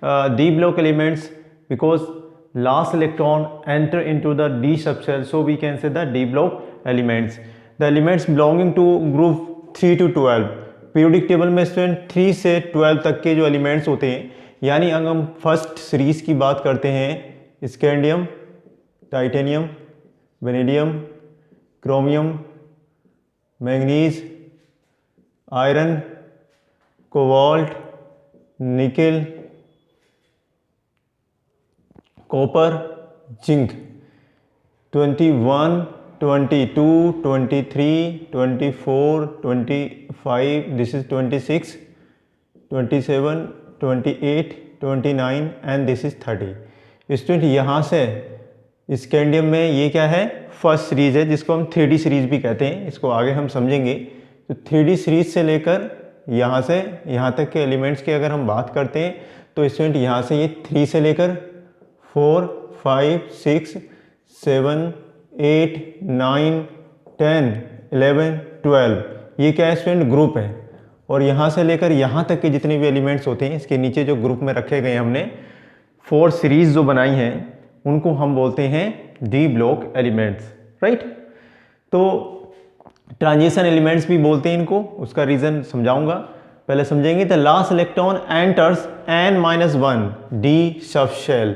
D block elements because last electron enter into the D subshell, so we can say the D block elements. The elements belonging to group 3 to 12. Periodic table में student 3 से 12 तक के जो elements होते हैं, यानी अगर हम फर्स्ट सीरीज की बात करते हैं, scandium, titanium, vanadium, chromium, manganese, iron, cobalt, nickel, copper, zinc, 21, 22, 23, 24, 25, this is 26, 27, 28, 29 and this is 30. Student यहाँ से स्कैंडियम में ये क्या है, फर्स्ट सीरीज है जिसको हम 3D सीरीज भी कहते हैं, इसको आगे हम समझेंगे. तो 3D सीरीज से लेकर यहाँ से यहाँ तक के एलिमेंट्स की अगर हम बात करते हैं तो स्टूडेंट यहाँ से ये 3 से लेकर 4, 5, 6, 7, 8, 9, 10, 11, 12 ये क्या है स्टूडेंट, ग्रुप है. और यहाँ से लेकर यहाँ तक के जितने भी एलिमेंट्स होते हैं, इसके नीचे जो ग्रुप में रखे गए हमने 4 सीरीज जो बनाई हैं, उनको हम बोलते हैं डी ब्लॉक एलिमेंट्स, राइट. तो ट्रांजिशन एलिमेंट्स भी बोलते हैं इनको, उसका रीज़न समझाऊंगा. पहले समझेंगे. The last electron enters n-1 D subshell.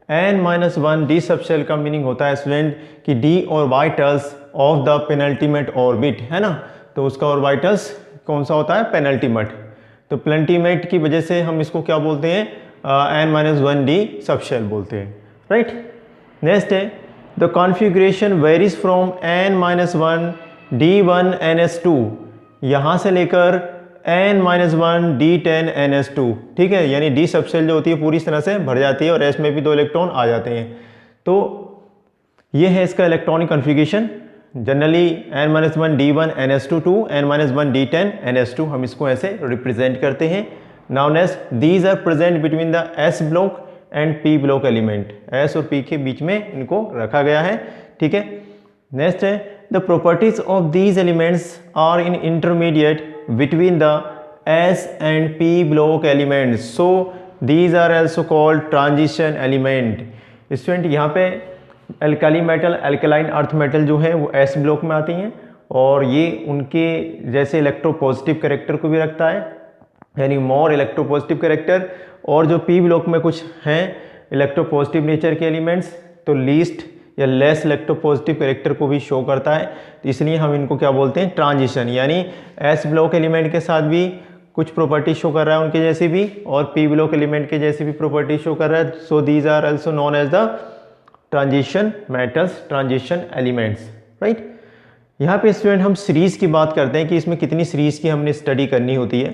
n-1 D subshell का मीनिंग होता है स्टूडेंट कि D orbitals of the penultimate orbit, है ना. तो उसका ऑर्बिटल्स कौन सा होता है, पेनल्टीमेट. तो पेनल्टीमेट की वजह से हम इसको क्या बोलते हैं, n-1 डी सबशेल बोलते हैं, राइट. नेक्स्ट है the configuration varies from n-1 D1 NS2, यहाँ से लेकर n-1 D10 NS2, ठीक है. यानी डी सबशेल जो होती है पूरी तरह से भर जाती है और एस में भी 2 इलेक्ट्रॉन आ जाते हैं. तो ये है इसका electronic configuration. Generally n-1 D1 NS2 to n-1 D10 NS2 हम इसको ऐसे रिप्रेजेंट करते हैं. Now next, these are present between the S block and P block element. S और P के बीच में इनको रखा गया है, ठीक है. नेक्स्ट है the properties of these elements are in intermediate between the S and P block elements, so these are also called transition element. Student यहाँ पे alkali metal, alkaline earth metal जो है वो S ब्लॉक में आती हैं और ये उनके जैसे इलेक्ट्रोपॉजिटिव कैरेक्टर को भी रखता है, यानी मोर इलेक्ट्रोपॉजिटिव कैरेक्टर. और जो P ब्लॉक में कुछ हैं इलेक्ट्रोपॉजिटिव नेचर के एलिमेंट्स, तो लीस्ट या लेस इलेक्ट्रोपॉजिटिव कैरेक्टर को भी शो करता है. तो इसलिए हम इनको क्या बोलते हैं, ट्रांजिशन. यानी एस ब्लॉक एलिमेंट के साथ भी कुछ प्रॉपर्टी शो कर रहा है उनके जैसे भी, और पी ब्लॉक एलिमेंट के जैसे भी प्रॉपर्टी शो कर रहा है. So these are also known as the transition metals, transition elements, right. यहाँ पे स्टूडेंट हम सीरीज की बात करते हैं कि इसमें कितनी सीरीज की हमने स्टडी करनी होती है.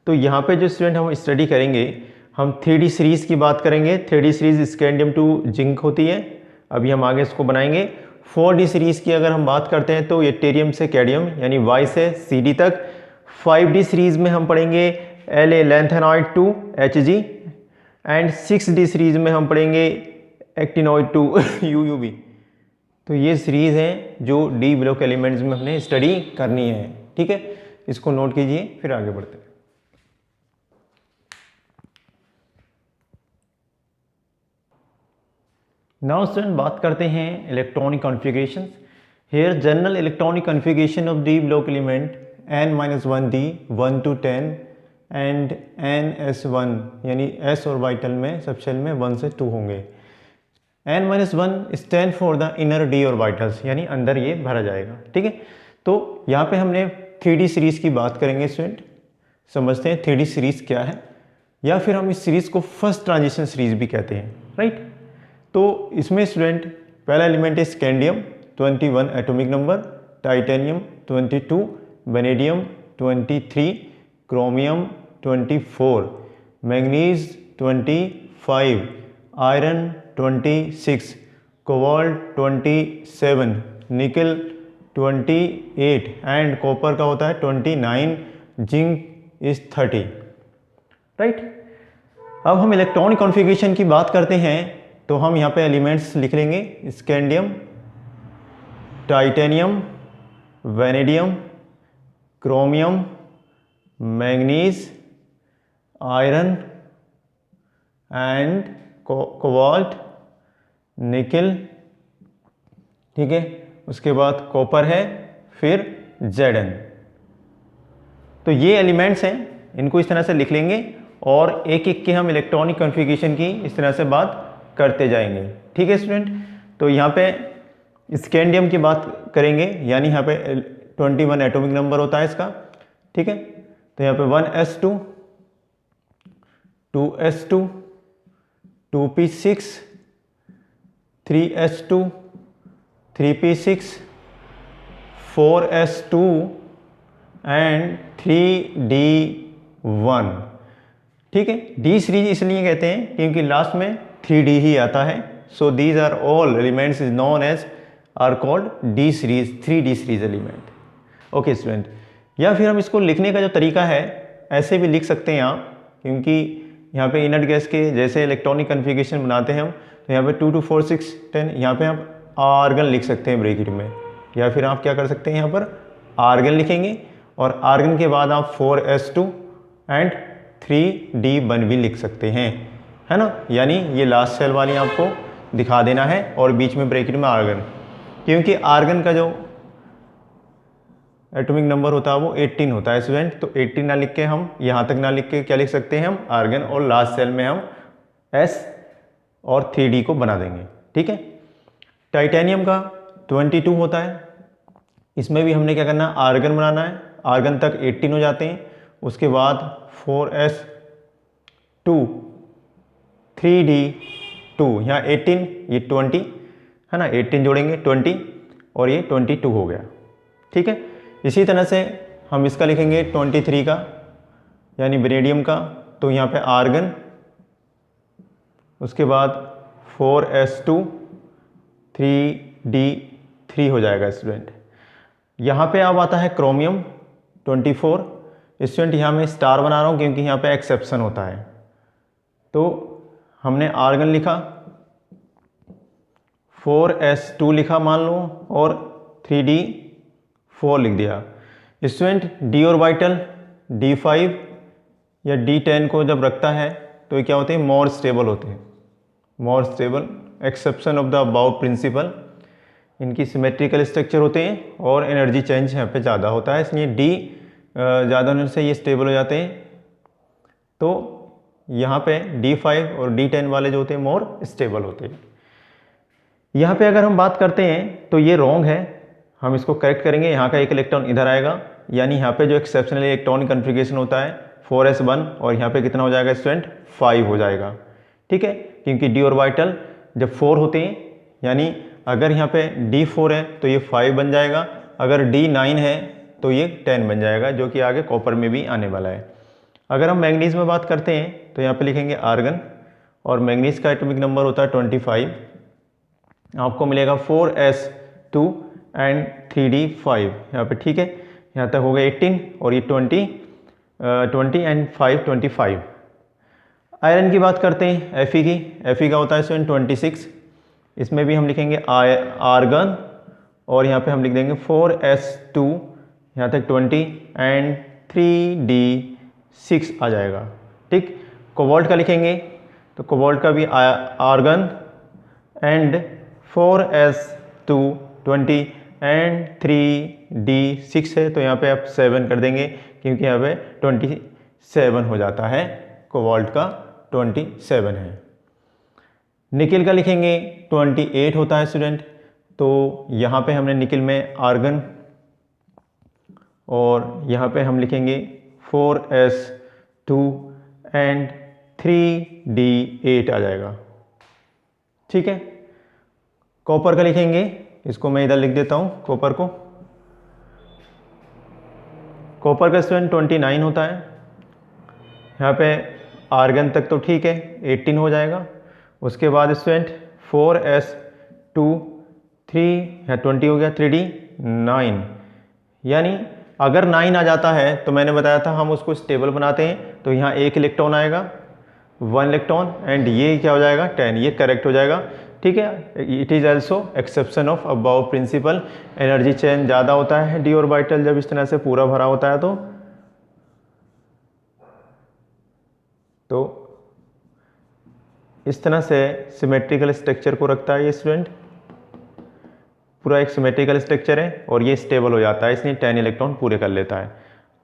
तो यहाँ पे जो स्टूडेंट हम स्टडी करेंगे, हम 3D सीरीज की बात करेंगे. 3D series scandium to zinc होती है, अभी हम आगे इसको बनाएंगे. 4D सीरीज़ की अगर हम बात करते हैं तो ये टेरियम से कैडियम यानी Y से CD तक. 5D सीरीज़ में हम पढ़ेंगे La lanthanoid to Hg and 6D series में हम पढ़ेंगे एक्टिनॉइड टू UUV. तो ये सीरीज़ हैं जो डी ब्लॉक एलिमेंट्स में हमने स्टडी करनी है, ठीक है. इसको नोट कीजिए, फिर आगे बढ़ते हैं. नाउ स्टूडेंट बात करते हैं electronic configurations. Here general electronic configuration of D block element n-1 D 1 to 10 and ns1 यानी s ऑर्बिटल में सबशेल में 1 से 2 होंगे. n-1 stand for the inner d orbitals, यानी अंदर ये भरा जाएगा, ठीक है. तो यहाँ पे हमने 3D सीरीज़ की बात करेंगे स्टूडेंट. समझते हैं 3D सीरीज़ क्या है, या फिर हम इस सीरीज़ को फर्स्ट ट्रांजिशन सीरीज़ भी कहते हैं, राइट. तो इसमें स्टूडेंट पहला एलिमेंट है scandium 21 atomic number, titanium 22, vanadium 23, chromium 24, manganese 25, iron 26, cobalt 27, निकल 28 एंड कॉपर का होता है 29, जिंक इज 30, राइट. अब हम इलेक्ट्रॉनिक कॉन्फ़िगरेशन की बात करते हैं तो हम यहाँ पे एलिमेंट्स लिख लेंगे. Scandium, titanium, vanadium, chromium, manganese, iron, and cobalt, nickel, ठीक है, उसके बाद कॉपर है, फिर Zn। तो ये एलिमेंट्स हैं, इनको इस तरह से लिख लेंगे और एक एक के हम इलेक्ट्रॉनिक कॉन्फ़िगरेशन की इस तरह से बात करते जाएंगे। ठीक है स्टूडेंट, तो यहाँ पे स्कैंडियम की बात करेंगे, यानी यहाँ पे 21 एटॉमिक नंबर होता है इसका। ठीक है, तो यहाँ पे 1s2, 2s2, 2p6, 3s2, 3p6, 4s2 and 3d1। ठीक है, डी सीरीज इसलिए कहते हैं क्योंकि लास्ट में 3d ही आता है। So these are all elements is known as are called D series, 3d series element. Okay student, या फिर हम इसको लिखने का जो तरीका है ऐसे भी लिख सकते हैं आप, क्योंकि यहाँ पे इनर्ट गैस के जैसे इलेक्ट्रॉनिक कन्फिगरेशन बनाते हैं हम, तो यहाँ पे 2 2 4 6 10, यहाँ पे आप आर्गन लिख सकते हैं ब्रैकेट में, या फिर आप क्या कर सकते हैं यहाँ पर आर्गन लिखेंगे और आर्गन के बाद आप 4s2 एंड 3d1 भी लिख सकते हैं, है ना। यानी ये लास्ट सेल वाली आपको दिखा देना है और बीच में ब्रैकेट में आर्गन, क्योंकि आर्गन का जो एटॉमिक नंबर होता है वो 18 होता है स्टूडेंट। तो 18 ना लिख के हम यहाँ तक ना लिख के क्या लिख सकते हैं हम आर्गन, और लास्ट सेल में हम s और 3d को बना देंगे। ठीक है, टाइटेनियम का 22 होता है, इसमें भी हमने क्या करना है आर्गन बनाना है, आर्गन तक 18 हो जाते हैं, उसके बाद 4s2 3d2, यहाँ 18 ये 20 है ना, 18 जोड़ेंगे 20 और ये 22 हो गया। ठीक है, इसी तरह से हम इसका लिखेंगे 23 का, यानी बेरिलियम का, तो यहाँ पे आर्गन, उसके बाद 4s2 3d3 हो जाएगा स्टूडेंट। यहाँ पे अब आता है क्रोमियम 24। स्टूडेंट यहाँ मैं स्टार बना रहा हूँ क्योंकि यहाँ पे एक्सेप्शन होता है। तो हमने आर्गन लिखा, 4s2 लिखा मान लो, और 3d4 लिख दिया। स्टूडेंट डी ऑर्बिटल d5 या d10 को जब रखता है तो ये क्या होते हैं मोर स्टेबल होते हैं, more stable, exception of the aufbau principle. इनकी सिमेट्रिकल स्ट्रक्चर होते हैं और एनर्जी चेंज यहाँ पे ज़्यादा होता है, इसलिए डी ज़्यादा होने से ये स्टेबल हो जाते हैं। तो यहाँ पे d5 और d10 वाले जो होते हैं मोर स्टेबल होते हैं। यहाँ पे अगर हम बात करते हैं तो ये रॉन्ग है, हम इसको करेक्ट करेंगे। यहाँ का एक इलेक्ट्रॉन इधर आएगा, यानी यहाँ पे जो एक्सेप्शनल इलेक्ट्रॉनिक कन्फिगरेशन होता है 4s1, और यहाँ पे कितना हो जाएगा स्टूडेंट 5 हो जाएगा। ठीक है, क्योंकि डी ऑर्बिटल जब 4 होते हैं, यानी अगर यहाँ पे d4 है तो ये 5 बन जाएगा, अगर d9 है तो ये 10 बन जाएगा, जो कि आगे कॉपर में भी आने वाला है। अगर हम मैंगनीज में बात करते हैं तो यहाँ पे लिखेंगे आर्गन, और मैंगनीज का एटॉमिक नंबर होता है 25, आपको मिलेगा 4s2 एंड 3d5 यहाँ पे। ठीक है, यहाँ तक हो गया 18 और ये 20 एंड 5 25। आयरन की बात करते हैं Fe की, Fe का होता है स्टूडेंट 26, इसमें भी हम लिखेंगे आर्गन, और यहाँ पे हम लिख देंगे 4s2 यहाँ तक 20 एंड 3d6 आ जाएगा। ठीक, कोबाल्ट का लिखेंगे तो कोबाल्ट का भी argon and 4s2 20 and 3d6 है, तो यहाँ पे आप 7 कर देंगे क्योंकि यहाँ पे 27 हो जाता है, कोबाल्ट का 27 है। निकिल का लिखेंगे 28 होता है स्टूडेंट, तो यहाँ पे हमने निकिल में आर्गन, और यहाँ पे हम लिखेंगे 4s2 एंड 3d8 आ जाएगा। ठीक है, कॉपर का लिखेंगे, इसको मैं इधर लिख देता हूँ कॉपर को। कॉपर का स्टूडेंट 29 होता है, यहाँ पे आर्गन तक तो ठीक है 18 हो जाएगा। उसके बाद स्टूडेंट 4s2 3 या 20 हो गया, 3d9, यानी अगर 9 आ जाता है तो मैंने बताया था हम उसको स्टेबल बनाते हैं, तो यहाँ एक इलेक्ट्रॉन आएगा 1 इलेक्ट्रॉन, एंड ये क्या हो जाएगा 10, ये करेक्ट हो जाएगा। ठीक है, it is also exception of aufbau principle. Energy change ज़्यादा होता है डी ऑर्बिटल जब इस तरह से पूरा भरा होता है तो इस तरह से सिमेट्रिकल स्ट्रक्चर को रखता है ये स्टूडेंट, पूरा एक सिमेट्रिकल स्ट्रक्चर है और ये स्टेबल हो जाता है, इसलिए 10 इलेक्ट्रॉन पूरे कर लेता है।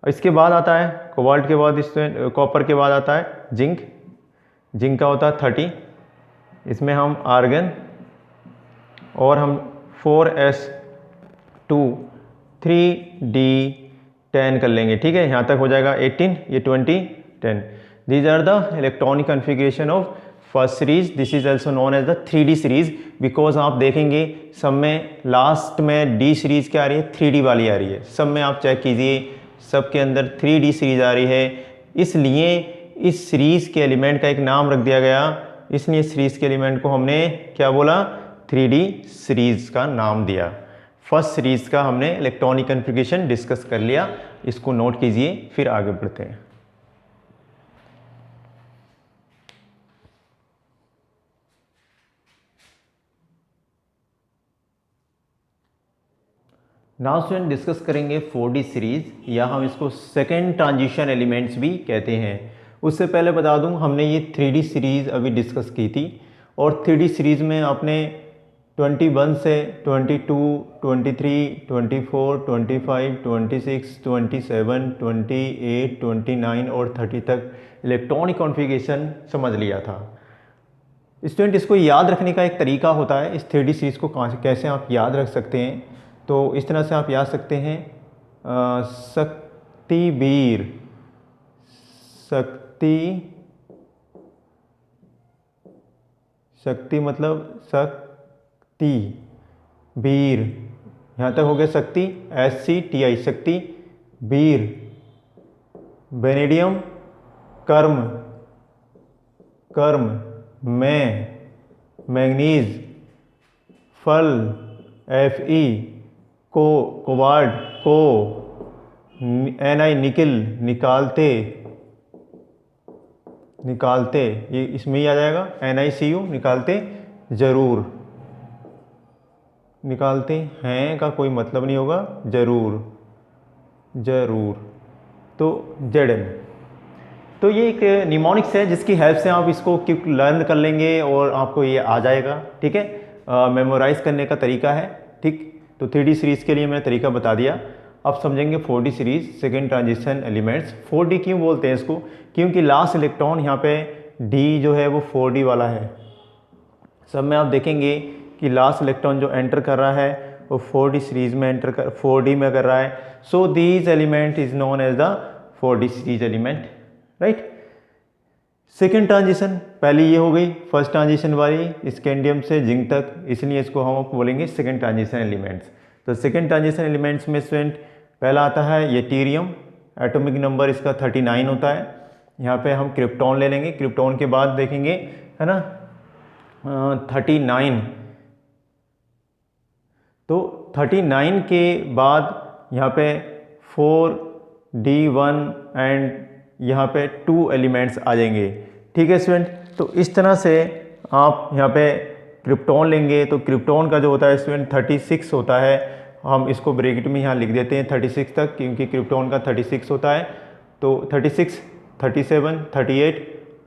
इसके बाद आता है कोबाल्ट के बाद स्टूडेंट, कॉपर के बाद आता है जिंक। जिंक का होता है 30, इसमें हम आर्गन और हम 4s2 3d10 कर लेंगे, ठीक है। यहाँ तक हो जाएगा 18, ये 20 10। These are the electronic configuration of first series, this is also known as the 3D series, because आप देखेंगे सब में लास्ट में D सीरीज क्या आ रही है, 3D वाली आ रही है। सब में आप चेक कीजिए, सब के अंदर 3D सीरीज आ रही है, इसलिए इस सीरीज के एलिमेंट का एक नाम रख दिया गया, इसलिए सीरीज के एलिमेंट को हमने क्या बोला, 3D सीरीज का नाम दिया। फर्स्ट सीरीज का हमने इलेक्ट्रॉनिक कन्फिग्रेशन डिस्कस कर लिया, इसको नोट कीजिए, फिर आगे बढ़ते हैं। नाउ स्टूडेंट डिस्कस करेंगे 4D सीरीज, या हम इसको सेकेंड ट्रांजिशन एलिमेंट्स भी कहते हैं। उससे पहले बता दूं, हमने ये 3D सीरीज अभी डिस्कस की थी, और 3D सीरीज में आपने 21 से 22, 23, 24, 25, 26, 27, 28, 29 और 30 तक इलेक्ट्रॉनिक कॉन्फ़िगरेशन समझ लिया था। स्टूडेंट इसको याद रखने का एक तरीका होता है, इस 3D सीरीज़ को कैसे आप याद रख सकते हैं। तो इस तरह से आप याद सकते हैं, शक्तिवीर, शक्ति मतलब शक्ति, वीर, यहाँ तक हो गया शक्ति, SCTI शक्ति वीर, वेनेडियम कर्म, मैं, मैंगनीज फल, Fe कोबाल्ट को, Ni निकिल, निकालते, ये इसमें ही आ जाएगा, NiCu निकालते जरूर, निकालते हैं का कोई मतलब नहीं होगा, जरूर। तो Zn, तो ये एक निमोनिक्स है जिसकी हेल्प से आप इसको क्विक लर्न कर लेंगे और आपको ये आ जाएगा, ठीक है। मेमोराइज करने का तरीका है, ठीक। तो 3D सीरीज़ के लिए मैंने तरीका बता दिया। अब समझेंगे 4D series, second transition elements. 4D क्यों बोलते हैं इसको, क्योंकि लास्ट इलेक्ट्रॉन यहाँ पे D जो है वो 4D वाला है। सब में आप देखेंगे कि लास्ट इलेक्ट्रॉन जो एंटर कर रहा है वो 4D सीरीज़ में 4D में कर रहा है। So these element is known as the 4D series element, right. Second transition, पहली ये हो गई फर्स्ट ट्रांजिशन वाली स्कैंडियम से जिंक तक, इसलिए इसको हम बोलेंगे सेकेंड ट्रांजिशन एलिमेंट्स। तो सेकेंड ट्रांजिशन एलिमेंट्स में स्टूडेंट पहला आता है ये टीरियम, एटॉमिक नंबर इसका 39 होता है। यहाँ पे हम क्रिप्टॉन ले लेंगे, क्रिप्टॉन के बाद देखेंगे, है ना, 39। तो 39 के बाद यहाँ पे 4D1 एंड यहाँ पे 2 एलिमेंट्स आ जाएंगे, ठीक है स्टूडेंट। तो इस तरह से आप यहाँ पे क्रिप्टॉन लेंगे, तो क्रिप्टॉन का जो होता है स्टूडेंट 36 होता है। हम इसको ब्रैकेट में यहाँ लिख देते हैं 36 तक, क्योंकि क्रिप्टॉन का 36 होता है। तो 36, 37, 38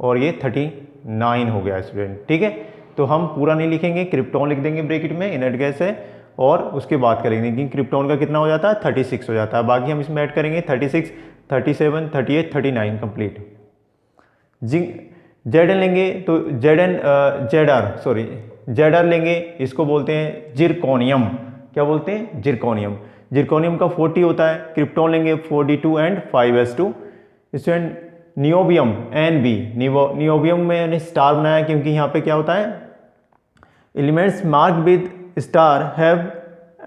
और ये 39 हो गया स्टूडेंट, ठीक है। तो हम पूरा नहीं लिखेंगे, क्रिप्टॉन लिख देंगे ब्रैकेट में, इनर्ट गैस है, और उसके बाद करेंगे कि क्रिप्टॉन का कितना हो जाता है, 36 हो जाता है। बाकी हम इसमें ऐड करेंगे 36, 37, 38, 39 कंप्लीट। Zn लेंगे तो Zr लेंगे, इसको बोलते हैं जिरकोनियम। क्या बोलते हैं, जिरकोनियम। जिरकोनियम का 40 होता है। क्रिप्टॉन लेंगे 42 and 5s2। Student niobium, Nb, niobium में मैंने स्टार बनाया क्योंकि यहाँ पे क्या होता है, elements marked with star have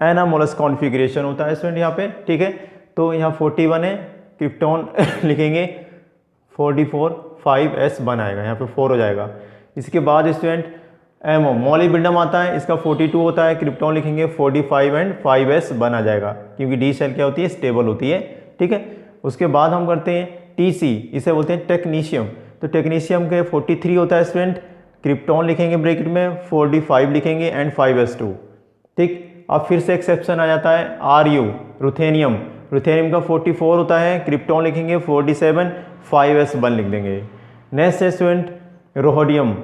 anomalous configuration होता है स्टूडेंट यहाँ पे, ठीक है। तो यहाँ 41 है, क्रिप्टॉन लिखेंगे 44, 5s बनाएगा, यहाँ पे 4 हो जाएगा। इसके बाद स्टूडेंट एमओ, मॉलिब्डेनम आता है, इसका 42 होता है, क्रिप्टॉन लिखेंगे 45 एंड 5s बना जाएगा, क्योंकि डी शेल क्या होती है, स्टेबल होती है, ठीक है। उसके बाद हम करते हैं टीसी, इसे बोलते हैं टेक्नीशियम। तो टेक्नीशियम के 43 होता है स्टूडेंट, क्रिप्टॉन लिखेंगे ब्रैकेट में, 45 लिखेंगे एंड 5s2, ठीक। अब फिर से एक्सेप्शन आ जाता है आरयू, रुथेनियम। रुथेनियम का 44 होता है, क्रिप्टॉन लिखेंगे 47, 5s1 लिख देंगे। नेक्स्ट है स्टूडेंट रोहोडियम।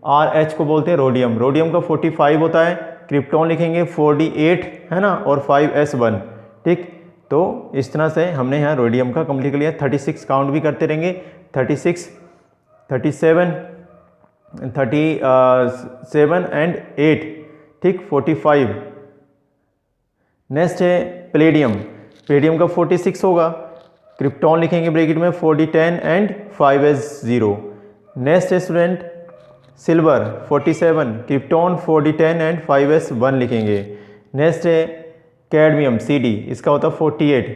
आर एच को बोलते हैं रोडियम, रोडियम का 45 होता है, क्रिप्टॉन लिखेंगे 48 है ना, और 5s1, ठीक। तो इस तरह से हमने यहाँ रोडियम का कंप्लीट कर लिया। 36 काउंट भी करते रहेंगे, 36, 37, 37 एंड 8, ठीक, 45। नेक्स्ट है प्लेडियम, प्लेडियम का 46 होगा, क्रिप्टॉन लिखेंगे ब्रैकेट में 40, 10 एंड 5s0। नेक्स्ट है student silver 47, krypton 40, 10 and 5s1 लिखेंगे। नेक्स्ट है कैडमियम Cd, इसका होता है 48,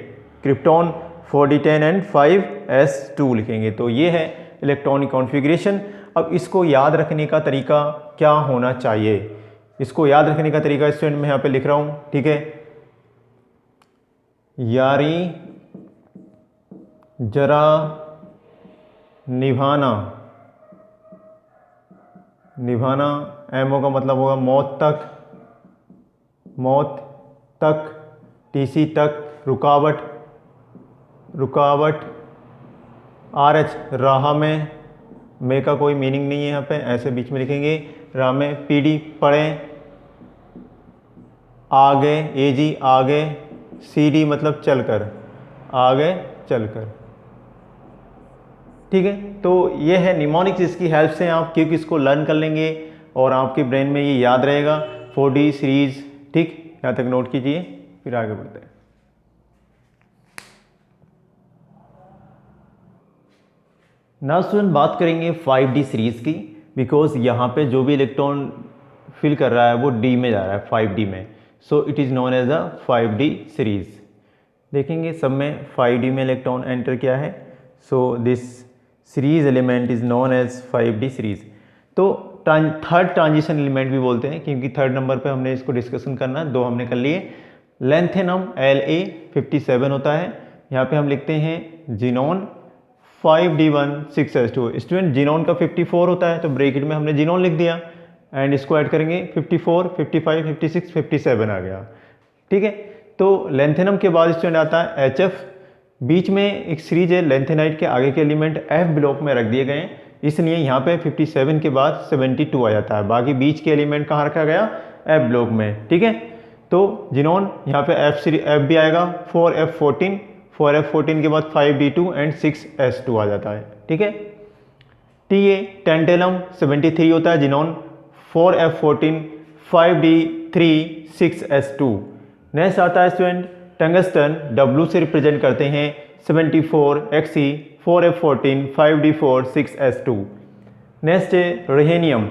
क्रिप्टॉन 40, 10 एंड 5s2 लिखेंगे। तो ये है इलेक्ट्रॉनिक कॉन्फ़िगरेशन। अब इसको याद रखने का तरीका क्या होना चाहिए, इसको याद रखने का तरीका स्टूडेंट मैं यहाँ पे लिख रहा हूँ, ठीक है। यारी जरा निभाना, निभाना एमओ का मतलब होगा मौत तक, मौत तक, टीसी तक, रुकावट, रुकावट, आर एच राह में का कोई मीनिंग नहीं है यहाँ पे, ऐसे बीच में लिखेंगे राह में, पीडी पढ़े, आगे, एजी आगे, सीडी मतलब चलकर, आगे चलकर, ठीक है। तो ये है निमोनिक्स, इसकी हेल्प से आप क्योंकि इसको लर्न कर लेंगे और आपके ब्रेन में ये याद रहेगा। 4D सीरीज, ठीक, यहाँ तक नोट कीजिए, फिर आगे बढ़ते हैं। नाउ स्टूडेंट बात करेंगे 5D सीरीज की, बिकॉज यहाँ पे जो भी इलेक्ट्रॉन फिल कर रहा है वो डी में जा रहा है, 5D में, so it is known as a 5D series. देखेंगे सब में 5D में इलेक्ट्रॉन एंटर किया है, so this series element is known as 5D series. तो थर्ड ट्रांजिशन एलिमेंट भी बोलते हैं, क्योंकि थर्ड नंबर पे हमने इसको डिस्कशन करना है, 2 हमने कर लिए। लेंथेनम La 57 होता है, यहाँ पे हम लिखते हैं xenon 5D1 6s2। Student xenon का 54 होता है, तो ब्रैकेट में हमने जिनोन लिख दिया एंड इसको ऐड करेंगे 54, 55, 56, 57 आ गया, ठीक है। तो लेंथेनम के बाद स्टूडेंट आता है HF, बीच में एक सीरीज है, लेंथेनाइट के आगे के एलिमेंट F ब्लॉक में रख दिए गए हैं, इसलिए यहाँ पे 57 के बाद 72 आ जाता है, बाकी बीच के एलिमेंट कहाँ रखा गया, F ब्लॉक में, ठीक है। तो जिनोन यहाँ पे F भी आएगा, 4F14, 4F14 के बाद 5D2 एंड 6s2 आ जाता है, ठीक है। TA टेंटेलम 73 होता है, xenon 4F14, 5D3, 6s2। Next आता है स्टूडेंट टंगस्टन, W से रिप्रेजेंट करते हैं 74, Xe 4F14, 5D4, 6s2। Next है रेहेनियम,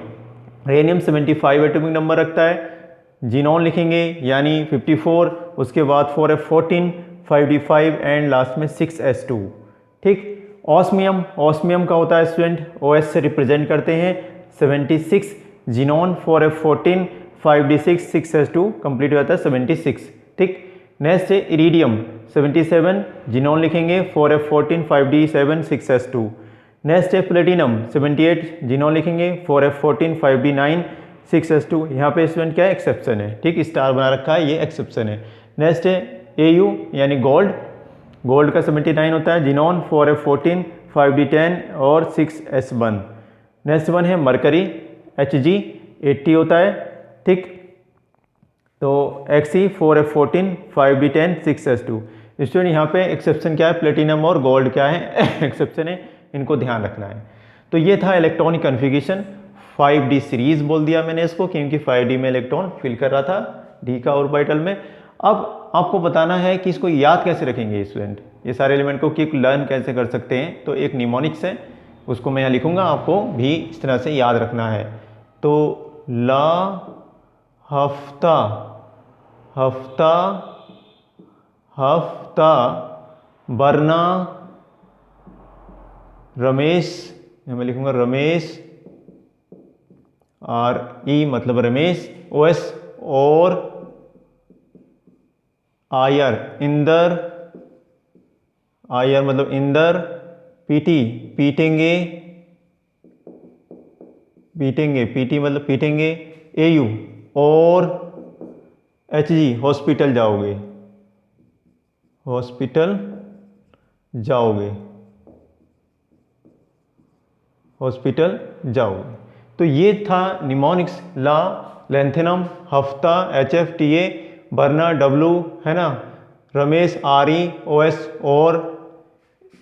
रेहेनियम 75 एटॉमिक नंबर रखता है, जिनोन लिखेंगे यानी 54, उसके बाद 4F14, 5D5 एंड लास्ट में 6s2, ठीक। ऑस्मियम, ऑस्मियम का होता है स्टूडेंट OS से रिप्रेजेंट करते हैं 76, xenon 4F14, 5D6, 6s2 complete हो जाता है 76, ठीक। नेक्स्ट है इरिडियम 77, जिनोन लिखेंगे 4F14, 5D7, 6s2। नेक्स्ट है प्लेटिनम 78, जिनोन लिखेंगे 4F14, 5D9, 6s2। यहाँ पे स्टूडेंट क्या है, एक्सेप्शन है, ठीक, स्टार बना रखा है, ये एक्सेप्शन है। नेक्स्ट है AU यानी गोल्ड, गोल्ड का 79 होता है, जिनोन 4F14, 5D10 और 6s1। नेक्स्ट वन है मरकरी, Hg 80 होता है, ठीक। तो Xe 4F14, 5D10, 6s2। Student यहाँ पे एक्सेप्शन क्या है, प्लेटिनम और गोल्ड क्या है एक्सेप्शन है, इनको ध्यान रखना है। तो ये था इलेक्ट्रॉनिक कन्फिगरेशन, 5D सीरीज बोल दिया मैंने इसको क्योंकि 5D में इलेक्ट्रॉन फिल कर रहा था डी का ऑर्बिटल में। अब आपको बताना है कि इसको याद कैसे रखेंगे स्टूडेंट, ये सारे एलिमेंट को क्विक लर्न कैसे कर सकते हैं। तो एक निमोनिक्स है, उसको मैं यहाँ लिखूंगा, आपको भी इस तरह से याद रखना है। तो ला हफ्ता, हफ्ता, हफ्ता, वरना रमेश, मैं लिखूंगा रमेश, RE मतलब रमेश, OS और आयर, इंदर, आयर मतलब इंदर, पीटी पीटेंगे, पीटेंगे, पीटी मतलब पीटेंगे, AU और HG हॉस्पिटल जाओगे, हॉस्पिटल जाओगे, हॉस्पिटल जाओगे, तो ये था निमोनिक्स, ला, लेंथेनम, हफ्ता, HF, TA, बर्नर, W, है ना, रमेश, RE, OS, और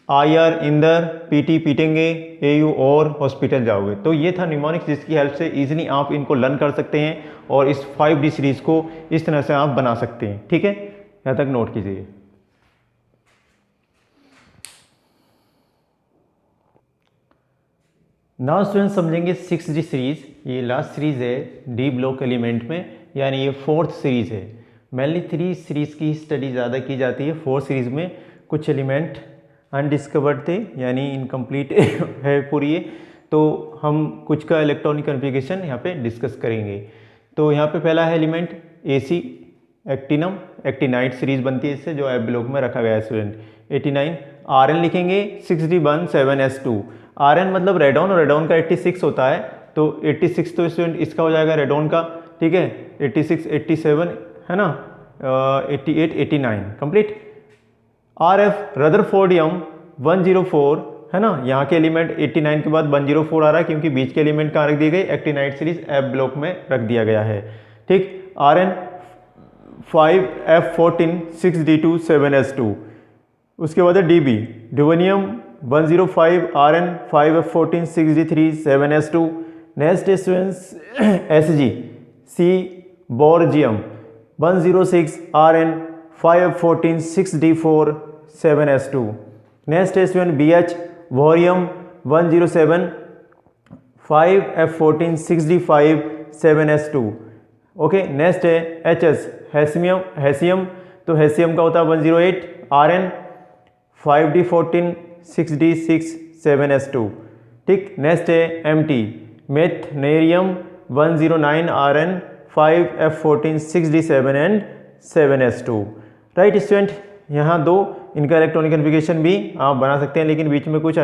IR, इंदर, PT, पीटेंगे, AU, और हॉस्पिटल जाओगे। तो ये था निमोनिक्स, जिसकी हेल्प से इजीली आप इनको लर्न कर सकते हैं और इस 5D सीरीज को इस तरह से आप बना सकते हैं। ठीक है, यहाँ तक नोट कीजिए। नाउ स्टूडेंट समझेंगे 6D सीरीज। ये लास्ट सीरीज है डी ब्लॉक एलिमेंट में, यानी ये 4th सीरीज है। मेनली 3 सीरीज की स्टडी ज़्यादा की जाती है। 4th सीरीज में कुछ एलिमेंट अनडिस्कवर्ड थे, यानी इनकम्प्लीट है पूरी ये, तो हम कुछ का इलेक्ट्रॉनिक कॉन्फ़िगरेशन यहाँ पे डिस्कस करेंगे। तो यहाँ पे पहला है एलिमेंट AC, एक्टिनम, एक्टिनाइट सीरीज बनती है इससे, जो एफ ब्लॉक में रखा गया है स्टूडेंट। 89 Rn लिखेंगे 6D17S2। Rn मतलब रेडॉन, और रेडॉन का 86 होता है, तो 86 तो स्टूडेंट इसका हो जाएगा रेडॉन का। ठीक है, 86, 87 है ना, 88, 89 कंप्लीट। RF रदरफोर्डियम 104 है ना, यहाँ के एलिमेंट 89 के बाद 104 आ रहा है, क्योंकि बीच के एलिमेंट कहाँ रख दिए गए, एक्टिनाइट सीरीज एफ ब्लॉक में रख दिया गया है। ठीक, Rn 5F14 6D27S2। उसके बाद है DB, डिवोनियम 105 Rn 5F14 6D37S2। Next students SG, C बोर्जियम 106 Rn 5F14 6D47S2। Next student BH, वोरियम 107 5F14 6D57S2। Okay, next है HS, हैसियम, तो हैसियम का होता है 108 Rn 5D14 6D67S2। ठीक, नेक्स्ट है MT, मेथनेरियम 109 Rn 5F14 6D7 and 7S2। Right student, यहाँ दो इनका इलेक्ट्रॉनिक कॉन्फ़िगरेशन भी आप बना सकते हैं, लेकिन बीच में कुछ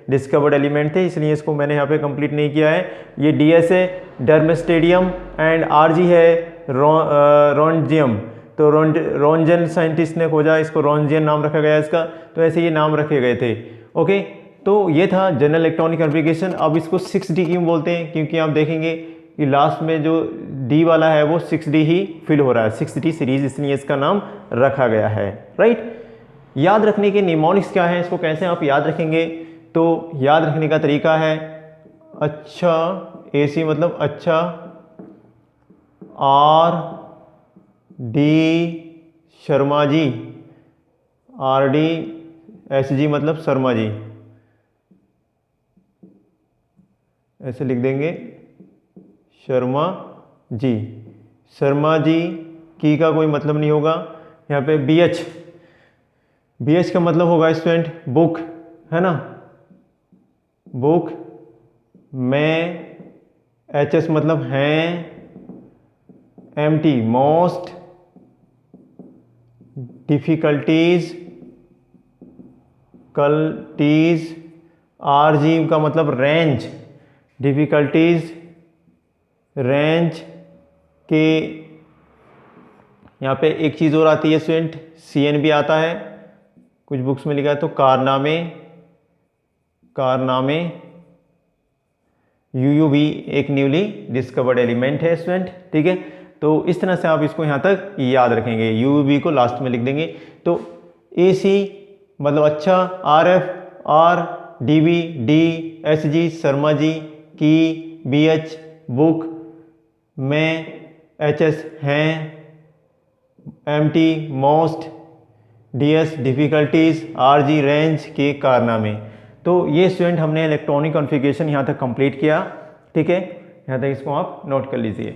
डिस्कवर्ड एलिमेंट थे, इसलिए इसको मैंने यहाँ पे कंप्लीट नहीं किया है। ये DS है, डर्मेस्टेडियम, एंड RG है रोन्जियम। तो रोन्जन साइंटिस्ट ने खोजा, इसको रोन्जियन नाम रखा गया इसका, तो ऐसे ये नाम रखे गए थे। ओके, तो ये था जनरल इलेक्ट्रॉनिक कॉन्फ़िगरेशन। अब इसको 6D क्यों बोलते हैं, क्योंकि आप देखेंगे कि लास्ट में जो D वाला है वो 6D ही फिल हो रहा है, 6D सीरीज, इसलिए इसका नाम रखा गया है। राइट, याद रखने के निमोनिक्स क्या है, इसको कैसे आप याद रखेंगे, तो याद रखने का तरीका है अच्छा, AC मतलब अच्छा, RD Sharma ji, RD SG मतलब शर्मा जी, ऐसे लिख देंगे शर्मा जी। शर्मा जी की का कोई मतलब नहीं होगा। यहाँ पे BH का मतलब होगा स्टूडेंट बुक, है ना, बुक में। HS मतलब हैं। MT मोस्ट, डिफिकल्टीज, कल्टीज। RG का मतलब रेंज, डिफिकल्टीज रेंज के। यहाँ पे एक चीज़ और आती है स्टूडेंट, CN भी आता है, कुछ बुक्स में लिखा है, तो कारनामे। UU भी एक न्यूली डिस्कवर्ड एलिमेंट है स्टूडेंट। ठीक है, तो इस तरह से आप इसको यहाँ तक याद रखेंगे, UUV को लास्ट में लिख देंगे। तो AC मतलब अच्छा, RF R, DB D, SG Sharma ji, की BH बुक में, HS हैं, MT most, DS difficulties, RG range के कारनामे। तो ये स्टूडेंट हमने इलेक्ट्रॉनिक कॉन्फ़िगरेशन यहाँ तक कंप्लीट किया। ठीक है, यहाँ तक इसको आप नोट कर लीजिए।